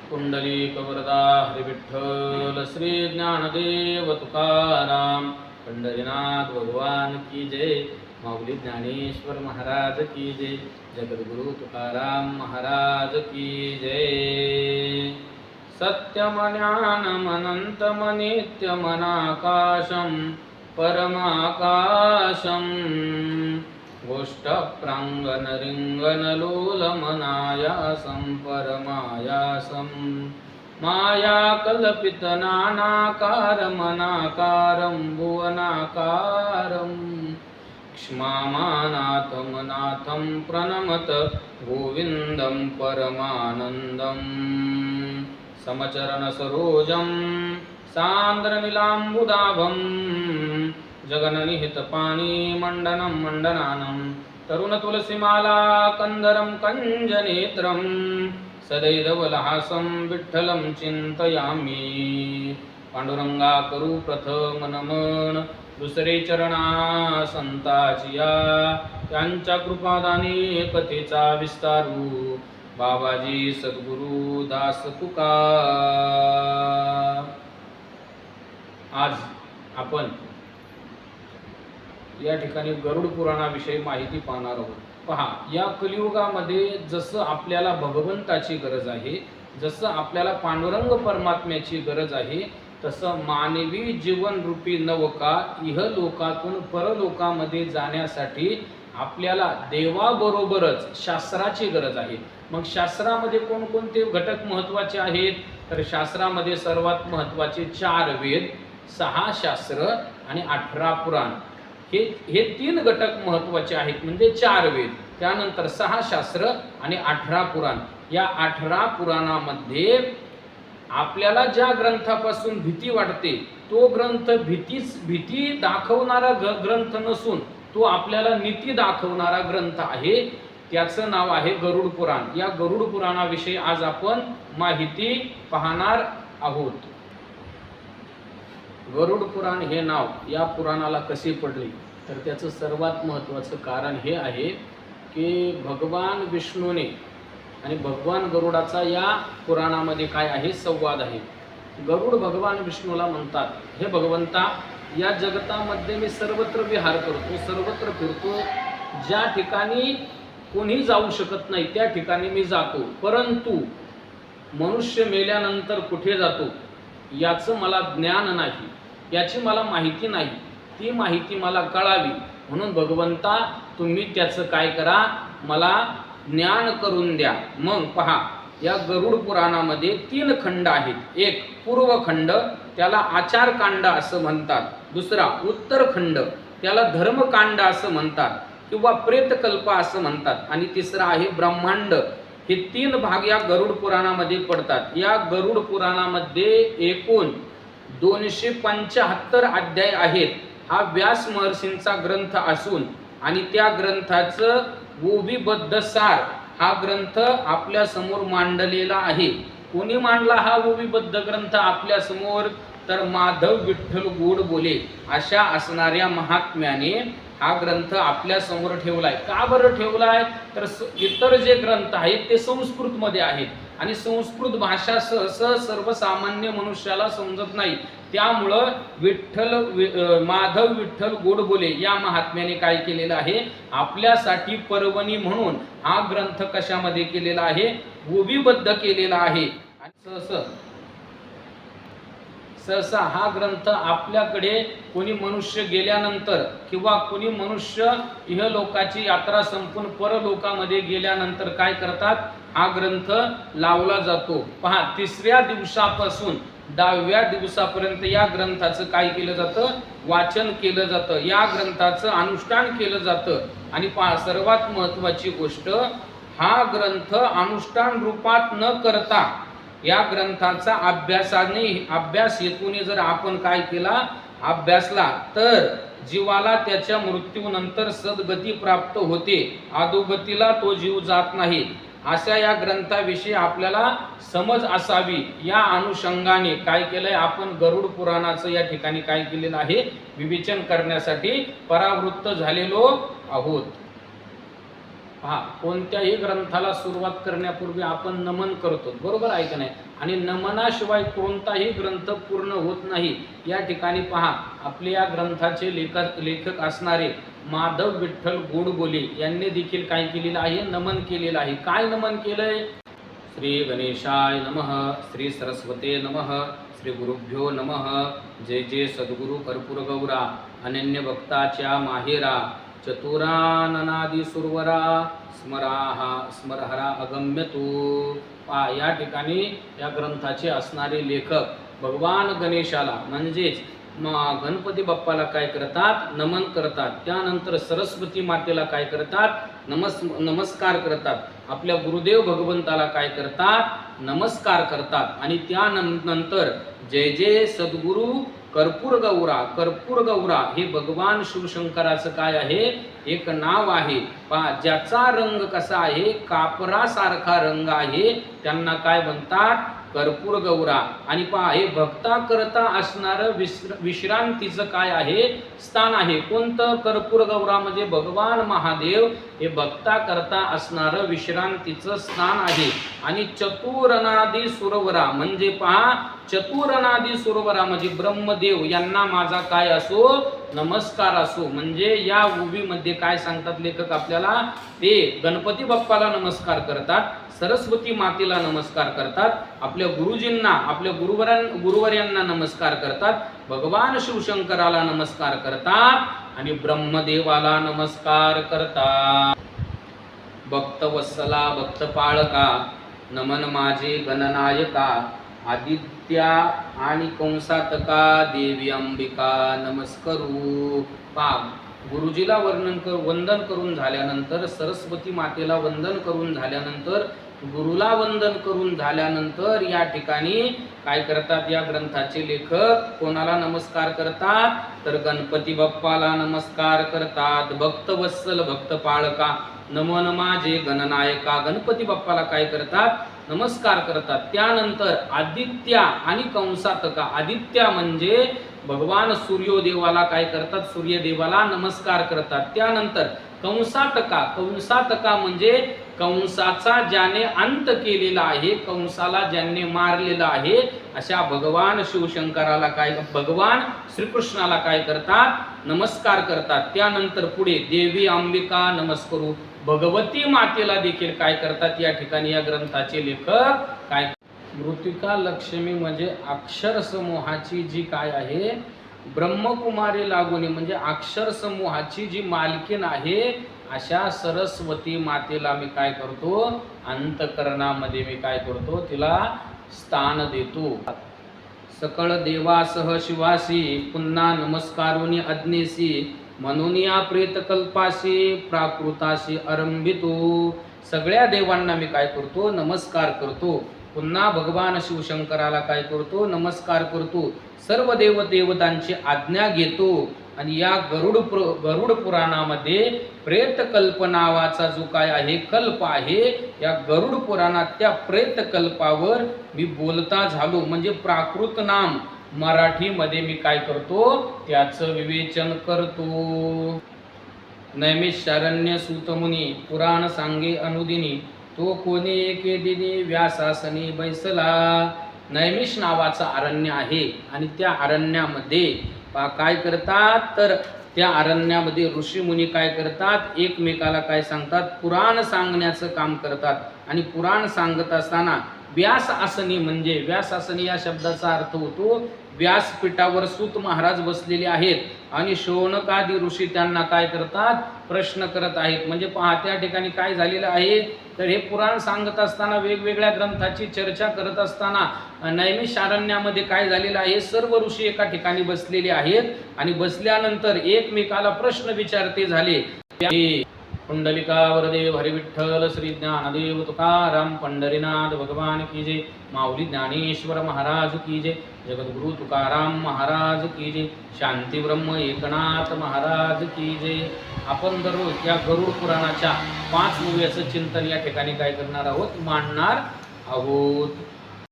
पुंडलीकवरदा हरी विठ्ठल श्री ज्ञानदेव तुकाराम पंढरीनाथ भगवान की जय। माऊली ज्ञानेश्वर महाराज की जय। जगद्गुरु तुकाराम महाराज की जय। सत्यमज्ञानमनन्तमनित्यमनाकाशं परमाकाशं गोष्ठप्राङ्गणरिङ्गणलोलमनायासं परमायासं मायाकल्पितनानाकारमनाकारं भुवनाकारं क्ष्मामानाथमनाथं प्रणमत गोविन्दं परमानन्दं समचरणसरोजं सान्द्रनीलाम्बुदाभं जगन्निहितपाणिमण्डनं मण्डनानं तरुणतुलसीमाला कंदरं कञ्जनेत्रं सदैरवलहासं विठ्ठलं चिन्तयामि। पांडुरंगा करू प्रथम नमन दुसरे चरणा संताचिया त्यांच्या कृपादानी कथेचा विस्तारू बाबाजी सद्गुरु दास तुका। आज आपण या ठिकाणी गरुड पुराणाविषयी माहिती पाहणार आहोत। पहा, या कलियुगामध्ये जसं आपल्याला भगवंताची गरज आहे, जसं आपल्याला पांडुरंग परमात्म्याची गरज आहे, तसं मानवी जीवन रूपी नवका इहलोकातून परलोकामध्ये जाण्यासाठी आपल्याला देवाबरोबरच शास्त्राची गरज आहे। मग शास्त्रामध्ये कोणकोणते घटक महत्त्वाचे आहेत? तर शास्त्रामध्ये सर्वात महत्त्वाचे 4 वेद, 6 शास्त्र आणि 18 पुराण हे 3 घटक महत्त्वाचे आहेत। म्हणजे 4 वेद, त्यानंतर 6 शास्त्र आणि 18 पुराण। या 18 पुराणामध्ये आपल्याला ज्या ग्रंथापासून भीती वाटते तो ग्रंथ भीती दाखवणारा ग्रंथ नसून तो आपल्याला नीती दाखवणारा ग्रंथ आहे। त्याचं नाव आहे गरुड पुराण। या गरुड पुराणाविषयी आज आपण माहिती पाहणार आहोत। गरुड पुराण हे नाव या पुराणाला कसे पडले? तर त्याचं सर्वात महत्त्वाचं कारण हे आहे की भगवान विष्णूने आणि भगवान गरुडाचा या पुराणामध्ये काय आहे? संवाद आहे। गरुड भगवान विष्णूला म्हणतात, हे भगवंता, या जगतामध्ये मी सर्वत्र विहार करतो, सर्वत्र फिरतो, ज्या ठिकाणी कोणी जाऊ शकत नाही त्या ठिकाणी मी जातो, परंतु मनुष्य मेल्यानंतर कुठे जातो याचं मला ज्ञान नाही, याची मला माहिती नाही, ती माहिती मला कळावी म्हणून भगवंता तुम्ही त्याचं काय करा, मला ज्ञान करून द्या। मग पहा, या गरुड पुराणामध्ये 3 खंड आहेत। एक पूर्वखंड, त्याला आचारकांड असं म्हणतात। दुसरा उत्तरखंड, त्याला धर्मकांड असं म्हणतात किंवा प्रेतकल्प असं म्हणतात। आणि तिसरा आहे ब्रह्मांड। हे 3 भाग या गरुड पुराणामध्ये पडतात। या गरुड पुराणामध्ये एकूण 275 अध्याय आहेत। हा व्यास महर्षींचा ग्रंथ असून आणि त्या ग्रंथाचं ओवीबद्ध सार हा ग्रंथ आपल्या समोर मांडलेला आहे। कोणी मांडला हा ओवीबद्ध ग्रंथ आपल्या समोर? तर माधव विठ्ठल गोडबोले अशा असणाऱ्या महात्म्याने हा ग्रंथ आपल्या समोर ठेवलाय। का बरं ठेवलाय? तर इतर जे ग्रंथ आहेत ते संस्कृतमध्ये आहेत आणि संस्कृत भाषा सर्वसामान्य मनुष्याला समजत नाही। त्यामुळं माधव विठ्ठल गोडबोले या महात्म्याने काय केलेलं आहे, आपल्यासाठी पर्वणी म्हणून हा ग्रंथ कशामध्ये केलेला आहे? ओवीबद्ध केलेला आहे। सहसा हा ग्रंथ आपल्याकडे कोणी मनुष्य गेल्यानंतर किंवा कोणी मनुष्य इहलोकाची यात्रा संपून परलोकामध्ये गेल्यानंतर काय करतात, हा ग्रंथ लावला जातो। पहा, 3ऱ्या दिवसापासून 10व्या दिवसापर्यंत या ग्रंथाचं काय केलं जातं? वाचन केलं जातं, या ग्रंथाचं अनुष्ठान केलं जातं। आणि पहा, सर्वात महत्त्वाची गोष्ट, हा ग्रंथ अनुष्ठान रूपात न करता या ग्रंथाचा अभ्यास हेतूने जर आपण काय केला, अभ्यासला, तर जीवाला त्याच्या मृत्यूनंतर सद्गती प्राप्त होते, अधोगतीला तो जीव जात नाही। अशा या ग्रंथाविषयी आपल्याला समज असावी, या अनुषंगाने काय केलंय, आपण गरुड पुराणाचं या ठिकाणी काय केलेलं आहे, विवेचन करण्यासाठी परावृत्त झालेलो आहोत। पहा, कोणत्याही ग्रंथाला सुरुवात करण्यापूर्वी आपण नमन करतो, बरोबर आहे का नाही? आणि नमनाशिवाय कोणताही ग्रंथ पूर्ण होत नाही. या ठिकाणी पहा, आपल्या या ग्रंथाचे लेखक असणारे माधव विठ्ठल गोडबोले यांनी देखील काय केलेलं आहे? नमन केलेलं आहे. काय नमन केलंय? श्री गणेशाय नमः, श्री सरस्वते नमः, श्री गुरुभ्यो नमः. जय जय सद्गुरु कर्पूर गौरा, अनन्य भक्ताच्या माहेरा, चतुराननादी सुरवरा, स्मरहरा अगम्य तू. या ठिकाणी या ग्रंथाचे असणारे लेखक भगवान गणेशाला म्हणजेच गणपती बाप्पाला काय करतात? नमन करतात. त्यानंतर सरस्वती मातेला काय करतात? नमस्कार करतात. आपल्या गुरुदेव भगवंताला काय करतात? नमस्कार करतात. आणि त्यानंतर जय जय सद्गुरु कर्पूर गौरा. कर्पूर गौरा हे भगवान शिवशंकराचं काय आहे? एक नाव आहे. पहा, ज्याचा रंग कसा आहे? कापरासारखा रंग आहे, त्यांना काय म्हणतात? कर्पूर गौरा. आणि पहा, हे भक्ता करता असणारं विश्रांतीचं काय आहे? स्थान आहे. कोणतं? कर्पूर गौरा म्हणजे भगवान महादेव हे भक्ता करता असणारं विश्रांतीचं स्थान आहे. आणि चतुरनादी सुरवरा म्हणजे पहा, चतुरनादी सुरवरा म्हणजे ब्रह्मदेव यांना माझा काय असो? नमस्कार असो. म्हणजे या उभीमध्ये काय सांगतात लेखक आपल्याला? ते गणपती बाप्पाला नमस्कार करतात, सरस्वती मातेला नमस्कार करतात, आपल्या गुरुजींना, आपल्या गुरुवर्यांना नमस्कार करतात, भगवान शिवशंकराला नमस्कार करतात आणि ब्रह्मदेवाला नमस्कार करतात. भक्तवत्सला भक्तपाळका, नमन माझे गणनायका, आदित्या आणि कंसातका, देवी अंबिका नमस्करू. गुरुजीला वंदन करून झाल्यानंतर, सरस्वती मातेला वंदन करून झाल्यानंतर, गुरुला वंदन करून झाल्यानंतर या ठिकाणी काय करतात? या ग्रंथाचे लेखक कोणाला नमस्कार करतात? तर गणपती बाप्पाला नमस्कार करतात. भक्तवत्सल भक्तपाळका, नमन माझे गणनायका, गणपती बाप्पाला काय करतात? नमस्कार करतात. त्यानंतर आदित्या आणि कंसातका. आदित्या म्हणजे भगवान सूर्यदेवाला काय करतात? सूर्यदेवाला नमस्कार करतात. त्यानंतर कंसातका. कंसातका म्हणजे कंसाचा ज्याने अंत केलेला आहे, कंसाला ज्याने मारलेला आहे, अशा भगवान शिवशंकराला काय, भगवान श्रीकृष्णाला काय करतात? नमस्कार करतात. त्यानंतर पुढे देवी अंबिका नमस्करू, भगवती मातेला देखील काय करतात? या ठिकाणी या ग्रंथाचे लेखक काय? मृतिका लक्ष्मी म्हणजे अक्षर समूहाची जी काय आहे? ब्रह्मकुमारी लागोनी म्हणजे अक्षर समूहाची जी मालकीन आहे, अशा सरस्वती मातेला मी काय करतो? अंतकरणामध्ये मी काय करतो? तिला स्थान देतो. सकळ देवासह शिवासी, पुन्हा नमस्कारोनी अज्ञेसी, म्हणून या प्रेतकल्पाशी प्राकृताशी आरंभितो. सगळ्या देवांना मी काय करतो? नमस्कार करतो. पुन्हा भगवान शिवशंकराला काय करतो? नमस्कार करतो. सर्व देवदेवतांची आज्ञा घेतो. आणि या गरुड पुराणामध्ये प्रेतकल्प नावाचा जो काय आहे? कल्प आहे. या गरुड पुराणात त्या प्रेतकल्पावर मी बोलता झालो. म्हणजे प्राकृत नाम मराठीमध्ये मी काय करतो? त्याचं विवेचन करतो. नैमिषारण्य सूतमुनी पुराण सांगे अनुदिनी, तो कोणी एके दिनी व्यासासनी बैसला. नैमिष नावाचा अरण्य आहे आणि त्या अरण्यामध्ये काय करतात? तर त्या अरण्यामध्ये ऋषी मुनी काय करतात? एकमेकाला काय सांगतात? पुराण सांगण्याचं काम करतात. आणि पुराण सांगत असताना व्यास आसनी म्हणजे, व्यास आसनी या शब्दाचा अर्थ होतो व्यासपीठावर सूत महाराज बसलेले आहेत आणि शौनकादी ऋषी त्यांना काय करतात? प्रश्न करत आहेत. म्हणजे पहा, त्या ठिकाणी काय झालेलं आहे? तर हे पुराण सांगत असताना, वेगवेगळ्या ग्रंथाची चर्चा करत असताना नैमिषारण्यामध्ये काय झालेलं आहे? सर्व ऋषी एका ठिकाणी बसलेले आहेत आणि बसल्यानंतर एकमेकाला प्रश्न विचारते झाले. पुंडलिका वरदेव हरी विठ्ठल श्री ज्ञानदेव तुकाराम पंढरीनाथ भगवान की जय. माऊली ज्ञानेश्वर महाराज की जय. जगद्गुरु तुकाराम महाराज की जय. शांती ब्रह्म एकनाथ महाराज की जय. आपण दररोज या गरुड पुराणाच्या 5 मूव्याचं चिंतन या ठिकाणी काय करणार आहोत? मांडणार आहोत.